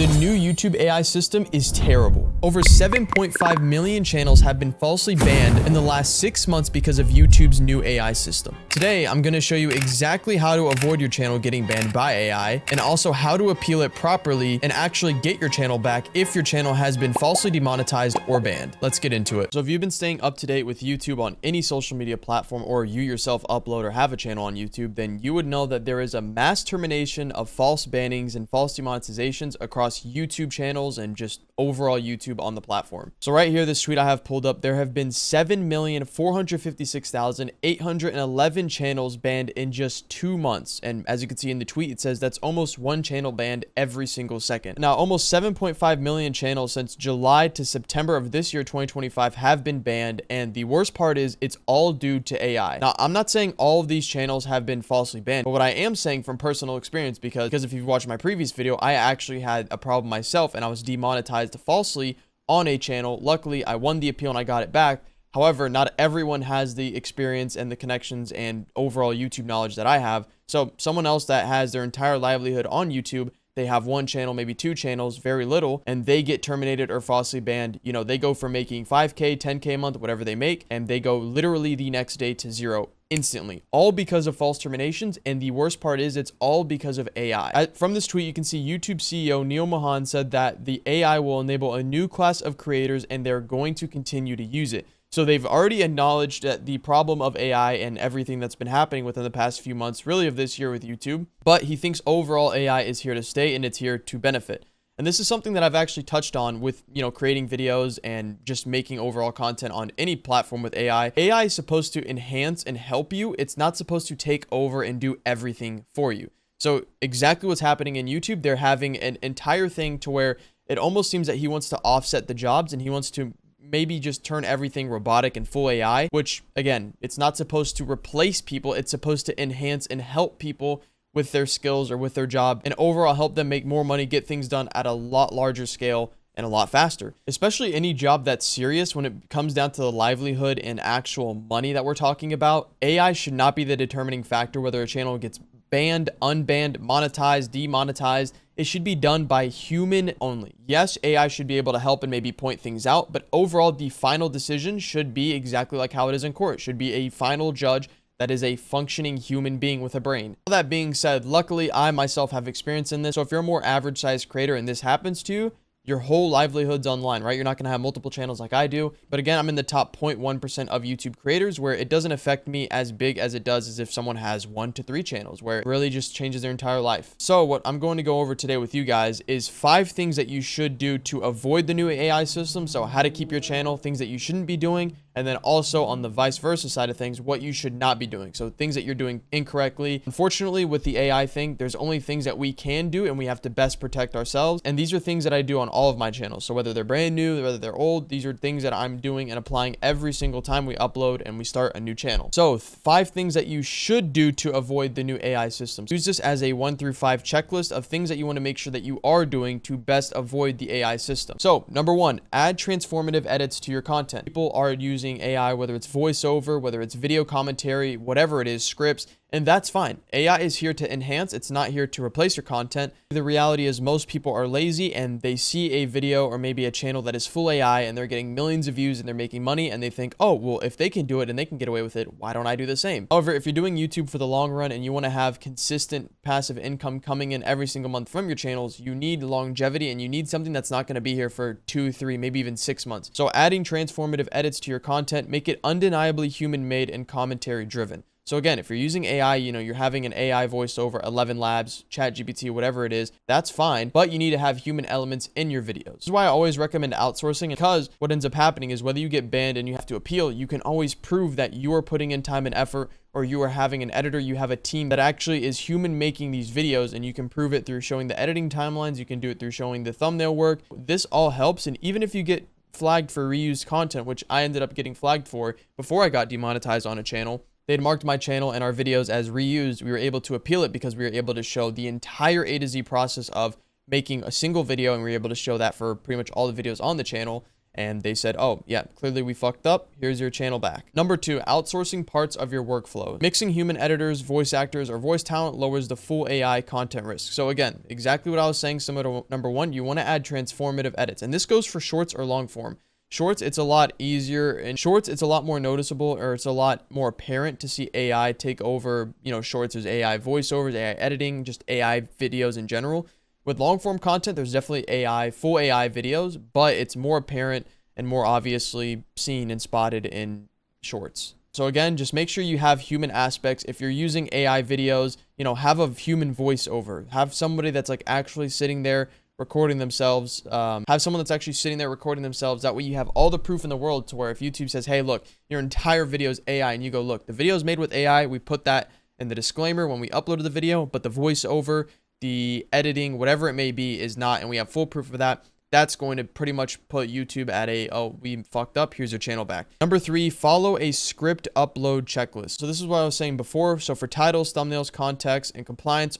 The new YouTube AI system is terrible. Over 7.5 million channels have been falsely banned in the last 6 months because of YouTube's new AI system. Today, I'm going to show you exactly how to avoid your channel getting banned by AI, and also how to appeal it properly and actually get your channel back if your channel has been falsely demonetized or banned. Let's get into it. So if you've been staying up to date with YouTube on any social media platform, or you yourself upload or have a channel on YouTube, then you would know that there is a mass termination of false bannings and false demonetizations across YouTube channels and just overall YouTube on the platform. So right here, this tweet I have pulled up, there have been 7,456,811 channels banned in just 2 months. And as you can see in the tweet, it says that's almost one channel banned every single second. Now, almost 7.5 million channels since July to September of this year, 2025, have been banned. And the worst part is it's all due to AI. Now, I'm not saying all of these channels have been falsely banned, but what I am saying from personal experience, because if you've watched my previous video, I actually had a problem myself and I was demonetized falsely on a channel. Luckily, I won the appeal and I got it back. However, not everyone has the experience and the connections and overall YouTube knowledge that I have. So someone else that has their entire livelihood on YouTube, they have one channel, maybe 2 channels, very little, and they get terminated or falsely banned. You know, they go from making 5K, 10K a month, whatever they make, and they go literally the next day to 0 instantly, all because of false terminations. And the worst part is it's all because of AI. From this tweet, you can see YouTube CEO Neil Mohan said that the AI will enable a new class of creators and they're going to continue to use it. So they've already acknowledged that the problem of AI and everything that's been happening within the past few months, really of this year with YouTube, but he thinks overall AI is here to stay and it's here to benefit. And this is something that I've actually touched on with, creating videos and just making overall content on any platform with AI. AI is supposed to enhance and help you. It's not supposed to take over and do everything for you. So exactly what's happening in YouTube, they're having an entire thing to where it almost seems that he wants to offset the jobs and he wants to maybe just turn everything robotic and full AI, which again, it's not supposed to replace people. It's supposed to enhance and help people with their skills or with their job, and overall help them make more money, get things done at a lot larger scale and a lot faster. Especially any job that's serious when it comes down to the livelihood and actual money that we're talking about. AI should not be the determining factor whether a channel gets banned, unbanned, monetized, demonetized. It should be done by human only. Yes, AI should be able to help and maybe point things out, but overall the final decision should be exactly like how it is in court. It should be a final judge that is a functioning human being with a brain. All that being said, luckily I myself have experience in this. So if you're a more average sized creator and this happens to you, your whole livelihood's online, right? You're not going to have multiple channels like I do. But again, I'm in the top 0.1% of YouTube creators where it doesn't affect me as big as it does as if someone has 1 to 3 channels, where it really just changes their entire life. So what I'm going to go over today with you guys is 5 things that you should do to avoid the new AI system. So how to keep your channel, things that you shouldn't be doing, and then also on the vice versa side of things, what you should not be doing. So things that you're doing incorrectly. Unfortunately, with the AI thing, there's only things that we can do and we have to best protect ourselves. And these are things that I do on all of my channels. So whether they're brand new, whether they're old, these are things that I'm doing and applying every single time we upload and we start a new channel. So 5 things that you should do to avoid the new AI system. Use this as a 1 through 5 checklist of things that you want to make sure that you are doing to best avoid the AI system. So number 1, add transformative edits to your content. People are using AI, whether it's voiceover, whether it's video commentary, whatever it is, scripts, and that's fine. AI is here to enhance. It's not here to replace your content. The reality is most people are lazy and they see a video or maybe a channel that is full AI and they're getting millions of views and they're making money and they think, oh, well, if they can do it and they can get away with it, why don't I do the same? However, if you're doing YouTube for the long run and you want to have consistent passive income coming in every single month from your channels, you need longevity and you need something that's not going to be here for 2, 3, maybe even 6 months. So adding transformative edits to your content, make it undeniably human made and commentary driven. So again, if you're using AI, you're having an AI voiceover, 11 Labs, ChatGPT, whatever it is, that's fine, but you need to have human elements in your videos. This is why I always recommend outsourcing, because what ends up happening is whether you get banned and you have to appeal, you can always prove that you are putting in time and effort, or you are having an editor, you have a team that actually is human making these videos, and you can prove it through showing the editing timelines, you can do it through showing the thumbnail work. This all helps, and even if you get flagged for reused content, which I ended up getting flagged for before I got demonetized on a channel, they'd marked my channel and our videos as reused. We were able to appeal it because we were able to show the entire A to Z process of making a single video, and we were able to show that for pretty much all the videos on the channel. and they said, oh yeah, clearly we fucked up, here's your channel back. Number 2, outsourcing parts of your workflow. Mixing human editors, voice actors, or voice talent lowers the full AI content risk. So again, exactly what I was saying, similar to number 1, you want to add transformative edits, and this goes for shorts or long form. Shorts, it's a lot easier. In shorts, it's a lot more noticeable, or it's a lot more apparent to see AI take over, shorts. There's AI voiceovers, AI editing, just AI videos in general. With long form content, there's definitely full AI videos, but it's more apparent and more obviously seen and spotted in shorts. So again, just make sure you have human aspects. If you're using AI videos, have a human voiceover. Have somebody that's like actually sitting there recording themselves. Have someone that's actually sitting there recording themselves. That way you have all the proof in the world to where if YouTube says, hey, look, your entire video is AI, and you go, look, the video is made with AI. We put that in the disclaimer when we uploaded the video, but the voiceover, the editing, whatever it may be, is not, and we have full proof of that. That's going to pretty much put YouTube at oh, we fucked up, here's your channel back. Number 3, follow a script upload checklist. So this is what I was saying before. So for titles, thumbnails, context, and compliance,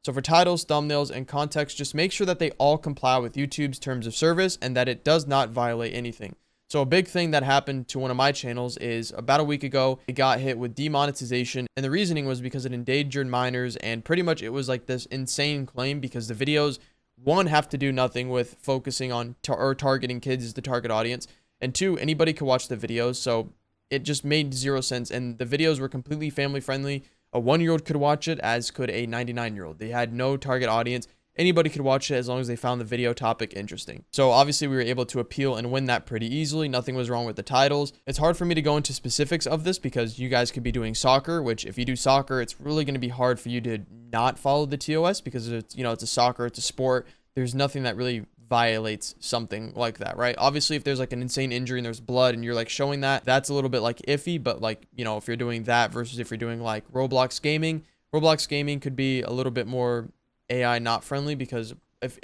so for titles, thumbnails, and context, just make sure that they all comply with YouTube's terms of service and that it does not violate anything. So a big thing that happened to one of my channels is about a week ago, it got hit with demonetization. And the reasoning was because it endangered minors, and pretty much it was like this insane claim because the videos, one, have to do nothing with focusing on or targeting kids as the target audience. And 2, anybody could watch the videos. So it just made zero sense. And the videos were completely family friendly. A 1-year-old could watch it, as could a 99-year-old. They had no target audience. Anybody could watch it as long as they found the video topic interesting. So obviously we were able to appeal and win that pretty easily. Nothing was wrong with the titles. It's hard for me to go into specifics of this because you guys could be doing soccer, which if you do soccer, it's really going to be hard for you to not follow the TOS because it's, it's a soccer, it's a sport. There's nothing that really violates something like that, right? Obviously, if there's like an insane injury and there's blood and you're like showing that, that's a little bit like iffy, but like, if you're doing that versus if you're doing like Roblox gaming could be a little bit more AI not friendly because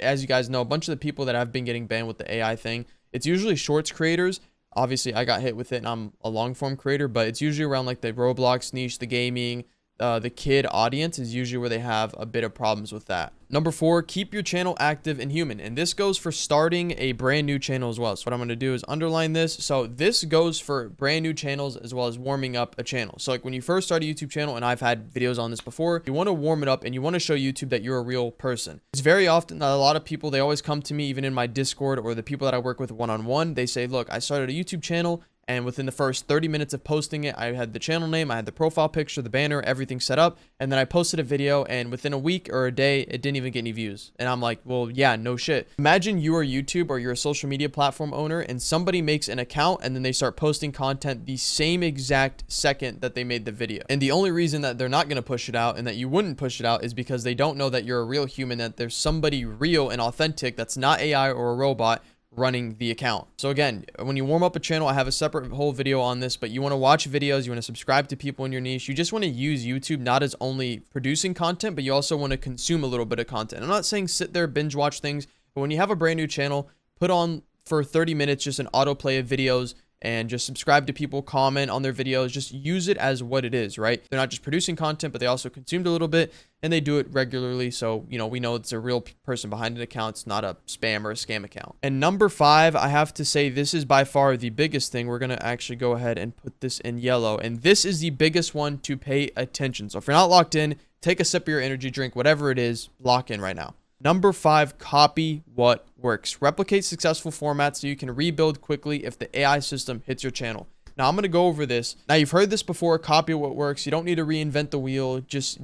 as you guys know, a bunch of the people that have been getting banned with the AI thing, it's usually shorts creators. Obviously, I got hit with it and I'm a long form creator, but it's usually around like the Roblox niche, the gaming, the kid audience is usually where they have a bit of problems with that. Number 4, keep your channel active and human. And this goes for starting a brand new channel as well. So what I'm going to do is underline this. So this goes for brand new channels as well as warming up a channel. So like when you first start a YouTube channel, and I've had videos on this before, you want to warm it up and you want to show YouTube that you're a real person. It's very often that a lot of people, they always come to me, even in my Discord or the people that I work with one-on-one, they say, look, I started a YouTube channel, and within the first 30 minutes of posting it, I had the channel name, I had the profile picture, the banner, everything set up. And then I posted a video, and within a week or a day, it didn't even get any views. And I'm like, well, yeah, no shit. Imagine you are YouTube or you're a social media platform owner, and somebody makes an account and then they start posting content the same exact second that they made the video. And the only reason that they're not going to push it out and that you wouldn't push it out is because they don't know that you're a real human, that there's somebody real and authentic that's not AI or a robot running the account. So again, when you warm up a channel, I have a separate whole video on this, but you want to watch videos, you want to subscribe to people in your niche, you just want to use YouTube not as only producing content, but you also want to consume a little bit of content. I'm not saying sit there, binge watch things, but when you have a brand new channel, put on for 30 minutes just an autoplay of videos and just subscribe to people, comment on their videos, just use it as what it is, right? They're not just producing content, but they also consumed a little bit and they do it regularly. So, we know it's a real person behind an account. It's not a spam or a scam account. And number 5, I have to say, this is by far the biggest thing. We're going to actually go ahead and put this in yellow. And this is the biggest one to pay attention. So if you're not locked in, take a sip of your energy drink, whatever it is, lock in right now. Number 5, copy what works. Replicate successful formats so you can rebuild quickly if the AI system hits your channel. Now I'm going to go over this. Now you've heard this before, copy what works. You don't need to reinvent the wheel. Just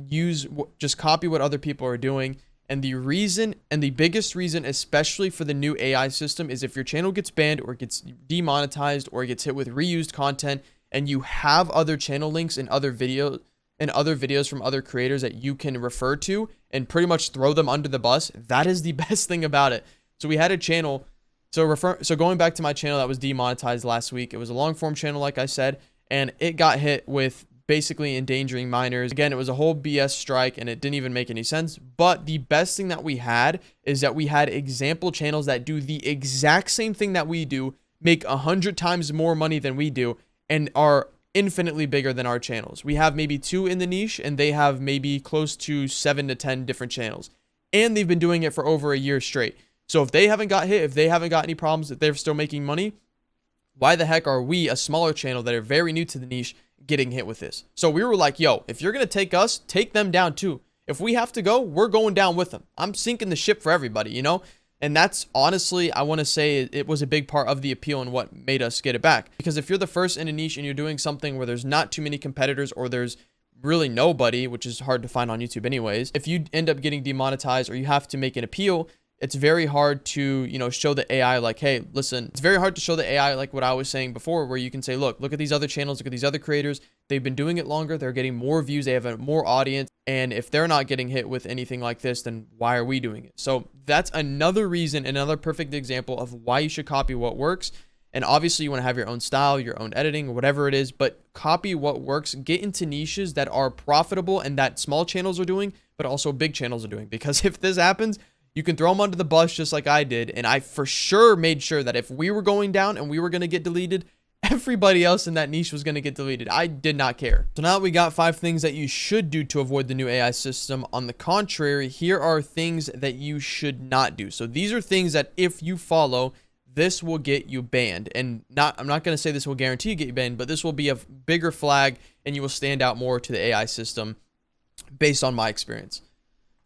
copy what other people are doing. And the reason, and the biggest reason, especially for the new AI system, is if your channel gets banned or gets demonetized or gets hit with reused content and you have other channel links and other videos from other creators that you can refer to and pretty much throw them under the bus, that is the best thing about it. So we had a channel. So going back to my channel that was demonetized last week, it was a long form channel, like I said, and it got hit with basically endangering minors. Again, it was a whole BS strike and it didn't even make any sense. But the best thing that we had is that we had example channels that do the exact same thing that we do, make 100 times more money than we do, and are infinitely bigger than our channels. We have maybe 2 in the niche and they have maybe close to 7 to 10 different channels. And they've been doing it for over a year straight. So if they haven't got hit, if they haven't got any problems, that they're still making money, why the heck are we, a smaller channel that are very new to the niche, getting hit with this? So we were like, yo, if you're going to take us, take them down too. If we have to go, we're going down with them. I'm sinking the ship for everybody, you know? And that's honestly, I want to say it was a big part of the appeal and what made us get it back. Because if you're the first in a niche and you're doing something where there's not too many competitors or there's really nobody, which is hard to find on YouTube anyways, if you end up getting demonetized or you have to make an appeal, it's very hard to, you know, show the AI like, hey, listen, it's very hard to show the AI like what I was saying before, where you can say, look at these other channels, look at these other creators. They've been doing it longer. They're getting more views. They have a more audience. And if they're not getting hit with anything like this, then why are we doing it? So that's another reason, another perfect example of why you should copy what works. And obviously you want to have your own style, your own editing, whatever it is, but copy what works. Get into niches that are profitable and that small channels are doing, but also big channels are doing. Because if this happens, you can throw them under the bus just like I did. And I for sure made sure that if we were going down and we were going to get deleted, everybody else in that niche was going to get deleted. I did not care. So now that we got 5 things that you should do to avoid the new AI system, on the contrary, here are things that you should not do. So these are things that if you follow, this will get you banned. And I'm not going to say this will guarantee you get you banned, but this will be a bigger flag and you will stand out more to the AI system based on my experience.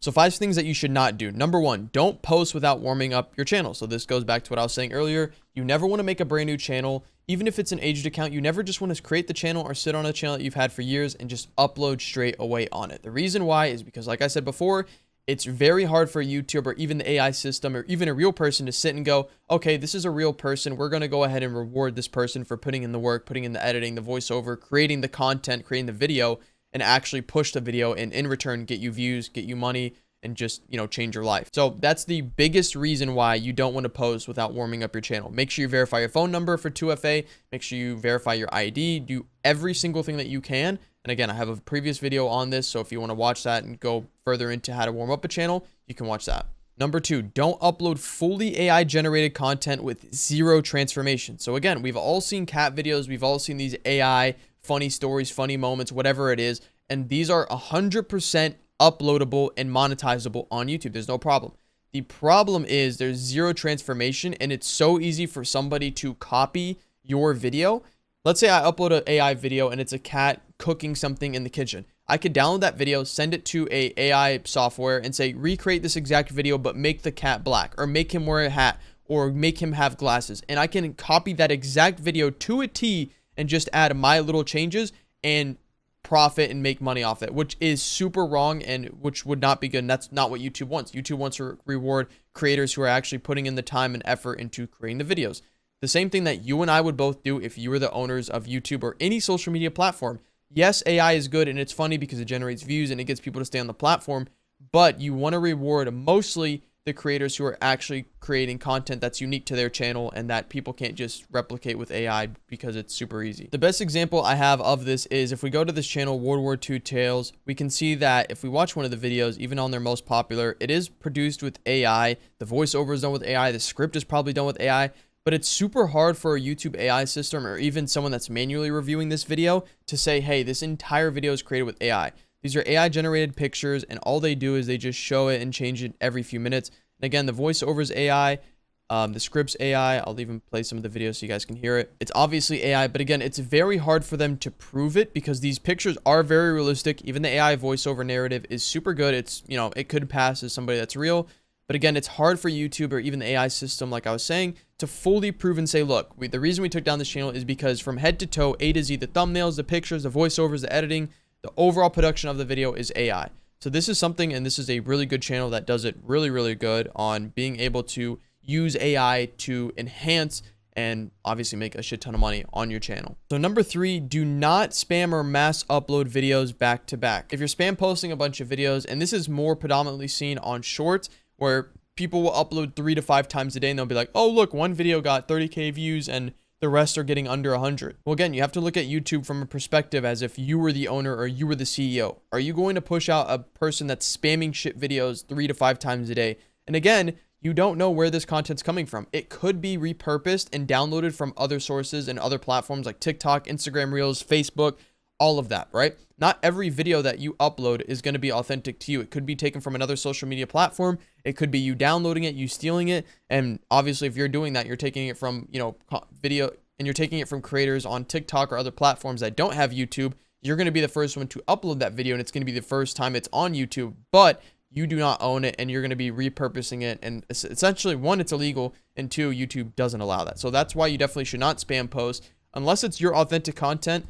So 5 things that you should not do. Number 1, don't post without warming up your channel. So this goes back to what I was saying earlier. You never want to make a brand new channel. Even if it's an aged account, you never just want to create the channel or sit on a channel that you've had for years and just upload straight away on it. The reason why is because, like I said before, it's very hard for YouTube or even the AI system or even a real person to sit and go, okay, this is a real person. We're going to go ahead and reward this person for putting in the work, putting in the editing, the voiceover, creating the content, creating the video, and actually push the video and in return get you views, get you money, and just, you know, change your life. So that's the biggest reason why you don't want to post without warming up your channel. Make sure you verify your phone number for 2FA. Make sure you verify your ID. Do every single thing that you can. And again, I have a previous video on this, so if you want to watch that and go further into how to warm up a channel, you can watch that. Number 2, don't upload fully AI generated content with 0 transformation. So again, we've all seen cat videos. We've all seen these AI funny stories, funny moments, whatever it is. And these are 100% uploadable and monetizable on YouTube. There's no problem. The problem is there's 0 transformation and it's so easy for somebody to copy your video. Let's say I upload an AI video and it's a cat cooking something in the kitchen. I could download that video, send it to a AI software and say, recreate this exact video, but make the cat black or make him wear a hat or make him have glasses. And I can copy that exact video to a T and just add my little changes and profit and make money off it, which is super wrong and which would not be good. And that's not what YouTube wants. YouTube wants to reward creators who are actually putting in the time and effort into creating the videos. The same thing that you and I would both do if you were the owners of YouTube or any social media platform. Yes, AI is good and it's funny because it generates views and it gets people to stay on the platform, but you want to reward mostly the creators who are actually creating content that's unique to their channel and that people can't just replicate with AI because it's super easy. The best example I have of this is if we go to this channel, World War II Tales, we can see that if we watch one of the videos, even on their most popular, it is produced with AI. The voiceover is done with AI. The script is probably done with AI, but it's super hard for a YouTube AI system or even someone that's manually reviewing this video to say, hey, this entire video is created with AI. These are AI generated pictures and all they do is they just show it and change it every few minutes. And again, the voiceover is AI, the script's AI. I'll even play some of the videos so you guys can hear it. It's obviously AI, but again, it's very hard for them to prove it because these pictures are very realistic. Even the AI voiceover narrative is super good. It's, you know, it could pass as somebody that's real. But again, it's hard for YouTube or even the AI system, like I was saying, to fully prove and say, look, the reason we took down this channel is because from head to toe, A to Z, the thumbnails, the pictures, the voiceovers, the editing, the overall production of the video is AI. So this is something, and this is a really good channel that does it really, really good on being able to use AI to enhance and obviously make a shit ton of money on your channel. So number 3, do not spam or mass upload videos back to back. If you're spam posting a bunch of videos, and this is more predominantly seen on shorts, where people will upload 3 to 5 times a day and they'll be like, oh, look, one video got 30K views and the rest are getting under 100. Well, again, you have to look at YouTube from a perspective as if you were the owner or you were the CEO. Are you going to push out a person that's spamming shit videos 3 to 5 times a day? And again, you don't know where this content's coming from. It could be repurposed and downloaded from other sources and other platforms like TikTok, Instagram Reels, Facebook, all of that, right? Not every video that you upload is going to be authentic to you. It could be taken from another social media platform. It could be you downloading it, you stealing it. And obviously, if you're doing that, you're taking it from, you know, video, and you're taking it from creators on TikTok or other platforms that don't have YouTube. You're going to be the first one to upload that video, and it's going to be the first time it's on YouTube, but you do not own it, and you're going to be repurposing it. And essentially, one, it's illegal, and two, YouTube doesn't allow that. So that's why you definitely should not spam post unless it's your authentic content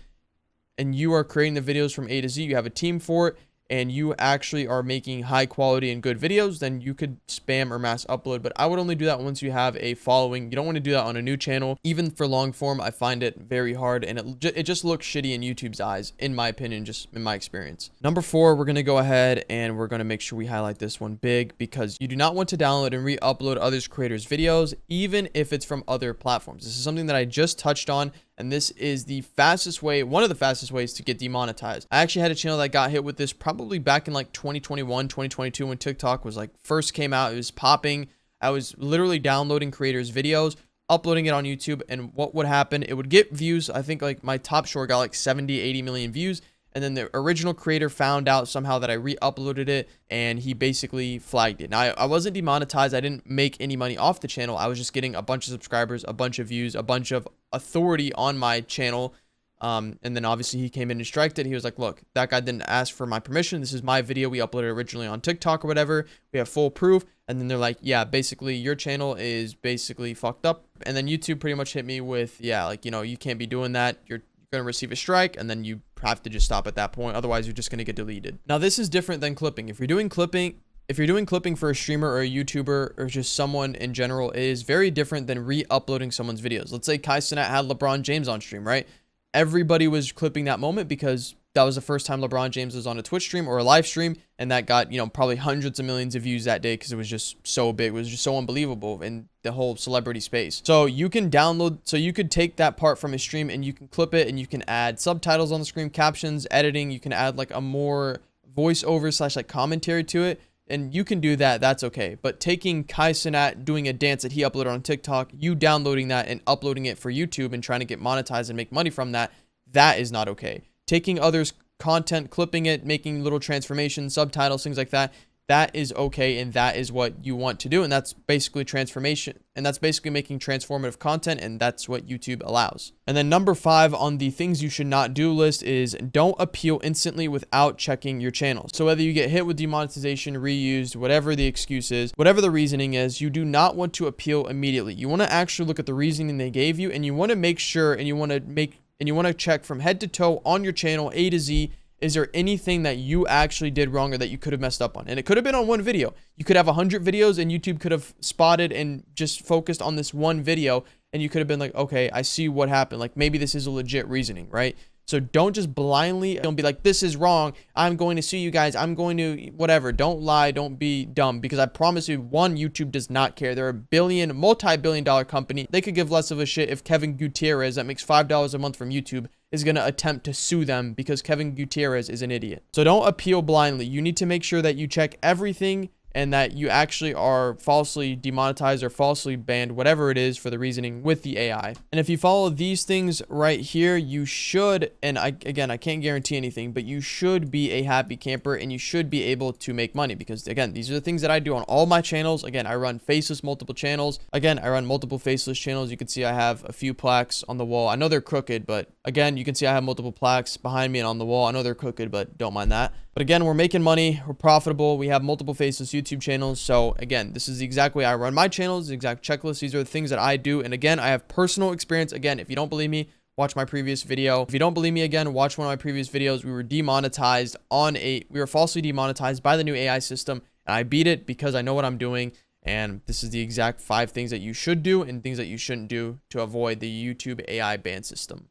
and you are creating the videos from A to Z. You have a team for it, and you actually are making high quality and good videos, then you could spam or mass upload. But I would only do that once you have a following. You don't want to do that on a new channel. Even for long form, I find it very hard, and it just looks shitty in YouTube's eyes, in my opinion, just in my experience. Number 4, we're going to go ahead and we're going to make sure we highlight this one big, because you do not want to download and re-upload others creators videos, even if it's from other platforms. This is something that I just touched on, and this is the fastest way, one of the fastest ways to get demonetized. I actually had a channel that got hit with this probably back in like 2021, 2022, when TikTok was like first came out. It was popping. I was literally downloading creators' videos, uploading it on YouTube, and what would happen? It would get views. I think like my top short got like 70, 80 million views. And then the original creator found out somehow that I re-uploaded it, and he basically flagged it. Now, I wasn't demonetized. I didn't make any money off the channel. I was just getting a bunch of subscribers, a bunch of views, a bunch of authority on my channel. And then obviously he came in and striked it. He was like, look, that guy didn't ask for my permission. This is my video. We uploaded originally on TikTok or whatever. We have full proof. And then they're like, yeah, basically your channel is basically fucked up. And then YouTube pretty much hit me with, yeah, like, you know, you can't be doing that. You're going to receive a strike, and then you have to just stop at that point. Otherwise, you're just going to get deleted. Now, this is different than clipping. If you're doing clipping for a streamer or a YouTuber or just someone in general, it is very different than re-uploading someone's videos. Let's say Kai Cenat had LeBron James on stream, right? Everybody was clipping that moment because that was the first time LeBron James was on a Twitch stream or a live stream, and that got, you know, probably hundreds of millions of views that day because it was just so big. It was just so unbelievable in the whole celebrity space. So you can you could take that part from a stream and you can clip it, and you can add subtitles on the screen, captions, editing. You can add like a more voiceover / like commentary to it, and you can do that. That's okay. But taking Kai Cenat doing a dance that he uploaded on TikTok, you downloading that and uploading it for YouTube and trying to get monetized and make money from that, that is not okay. Taking others' content, clipping it, making little transformations, subtitles, things like that, that is okay, and that is what you want to do, and that's basically transformation, and that's basically making transformative content, and that's what YouTube allows. And then number 5 on the things you should not do list is don't appeal instantly without checking your channel. So whether you get hit with demonetization, reused, whatever the excuse is, whatever the reasoning is, you do not want to appeal immediately. You want to actually look at the reasoning they gave you, and you want to make sure, and you want to check from head to toe on your channel, A to Z. Is there anything that you actually did wrong or that you could have messed up on? And it could have been on one video. You could have 100 videos, and YouTube could have spotted and just focused on this one video, and you could have been like, okay, I see what happened. Like, maybe this is a legit reasoning, right? So don't just don't be like, this is wrong. I'm going to sue you guys. I'm going to whatever. Don't lie. Don't be dumb, because I promise you, one, YouTube does not care. They're a multi-billion-dollar company. They could give less of a shit if Kevin Gutierrez, that makes $5 a month from YouTube, is going to attempt to sue them because Kevin Gutierrez is an idiot. So don't appeal blindly. You need to make sure that you check everything and that you actually are falsely demonetized or falsely banned, whatever it is, for the reasoning with the AI. And if you follow these things right here, you should, and again, I can't guarantee anything, but you should be a happy camper, and you should be able to make money, because again, these are the things that I do on all my channels. Again, I run Faceless multiple channels. Again, I run multiple Faceless channels. You can see I have a few plaques on the wall. I know they're crooked, but again, you can see I have multiple plaques behind me and on the wall. I know they're crooked, but don't mind that. But again, we're making money, we're profitable, we have multiple Faceless YouTube channels. So again, this is the exact way I run my channels, the exact checklist. These are the things that I do. And again, I have personal experience. Again, if you don't believe me, watch my previous video. If you don't believe me, again, watch one of my previous videos. We were falsely demonetized by the new AI system, and I beat it because I know what I'm doing. And this is the exact 5 things that you should do and things that you shouldn't do to avoid the YouTube AI ban system.